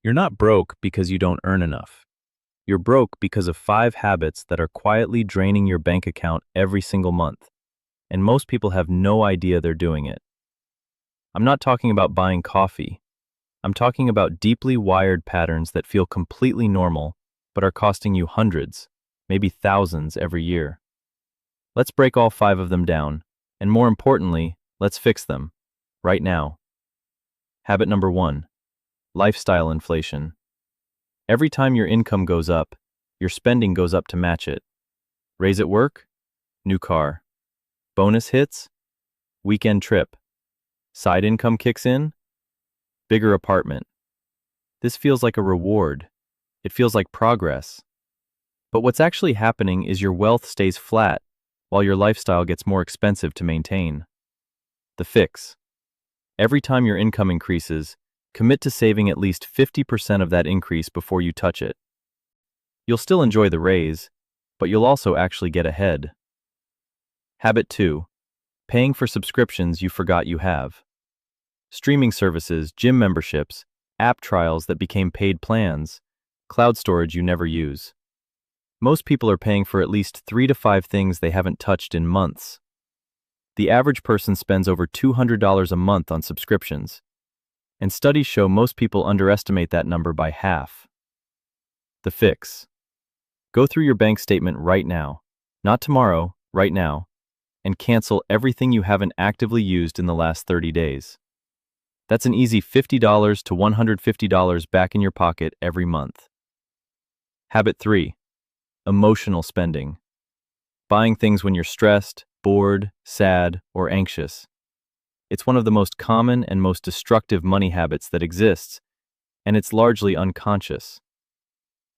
You're not broke because you don't earn enough. You're broke because of 5 habits that are quietly draining your bank account every single month, and most people have no idea they're doing it. I'm not talking about buying coffee. I'm talking about deeply wired patterns that feel completely normal but are costing you hundreds, maybe thousands every year. Let's break all 5 of them down, and more importantly, let's fix them right now. Habit number 1: lifestyle inflation. Every time your income goes up, your spending goes up to match it. Raise at work? New car. Bonus hits? Weekend trip. Side income kicks in? Bigger apartment. This feels like a reward. It feels like progress. But what's actually happening is your wealth stays flat while your lifestyle gets more expensive to maintain. The fix: every time your income increases, commit to saving at least 50% of that increase before you touch it. You'll still enjoy the raise, but you'll also actually get ahead. Habit 2: paying for subscriptions you forgot you have. Streaming services, gym memberships, app trials that became paid plans, cloud storage you never use. Most people are paying for at least 3 to 5 things they haven't touched in months. The average person spends over $200 a month on subscriptions, and studies show most people underestimate that number by half. The fix: go through your bank statement right now, not tomorrow, right now, and cancel everything you haven't actively used in the last 30 days. That's an easy $50 to $150 back in your pocket every month. Habit 3: emotional spending. Buying things when you're stressed, bored, sad, or anxious. It's one of the most common and most destructive money habits that exists, and it's largely unconscious.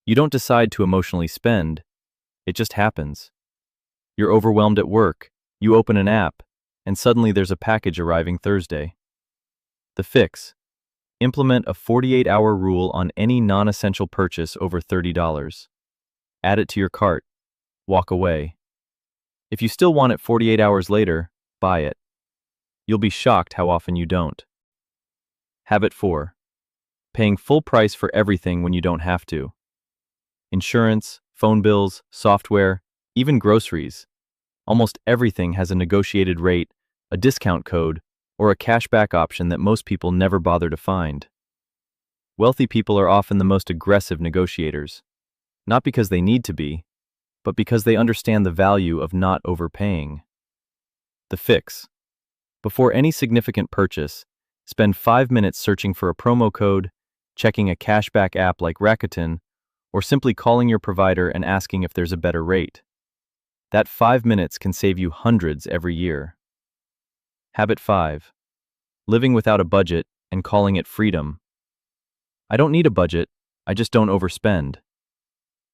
You don't decide to emotionally spend, it just happens. You're overwhelmed at work, you open an app, and suddenly there's a package arriving Thursday. The fix: implement a 48-hour rule on any non-essential purchase over $30. Add it to your cart. Walk away. If you still want it 48 hours later, buy it. You'll be shocked how often you don't. Habit 4: paying full price for everything when you don't have to. Insurance, phone bills, software, even groceries. Almost everything has a negotiated rate, a discount code, or a cashback option that most people never bother to find. Wealthy people are often the most aggressive negotiators, not because they need to be, but because they understand the value of not overpaying. The fix: before any significant purchase, spend 5 minutes searching for a promo code, checking a cashback app like Rakuten, or simply calling your provider and asking if there's a better rate. That 5 minutes can save you hundreds every year. Habit 5: living without a budget and calling it freedom. I don't need a budget, I just don't overspend.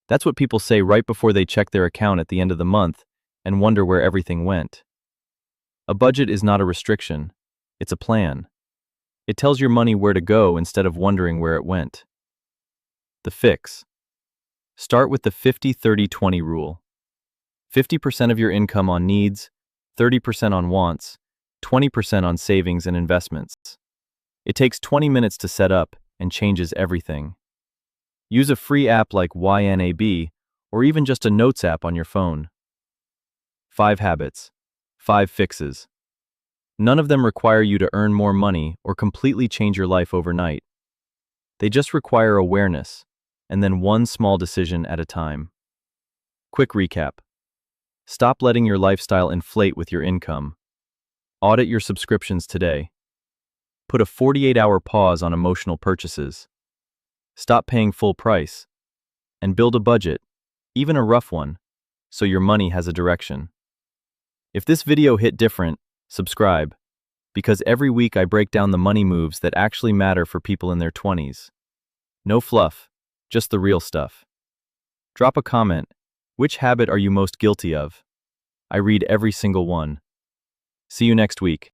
That's what people say right before they check their account at the end of the month and wonder where everything went. A budget is not a restriction, it's a plan. It tells your money where to go instead of wondering where it went. The fix: start with the 50-30-20 rule. 50% of your income on needs, 30% on wants, 20% on savings and investments. It takes 20 minutes to set up and changes everything. Use a free app like YNAB or even just a notes app on your phone. 5 habits, 5 fixes. None of them require you to earn more money or completely change your life overnight. They just require awareness, and then one small decision at a time. Quick recap: stop letting your lifestyle inflate with your income. Audit your subscriptions today. Put a 48-hour pause on emotional purchases. Stop paying full price. And build a budget, even a rough one, so your money has a direction. If this video hit different, subscribe, because every week I break down the money moves that actually matter for people in their 20s. No fluff, just the real stuff. Drop a comment: which habit are you most guilty of? I read every single one. See you next week.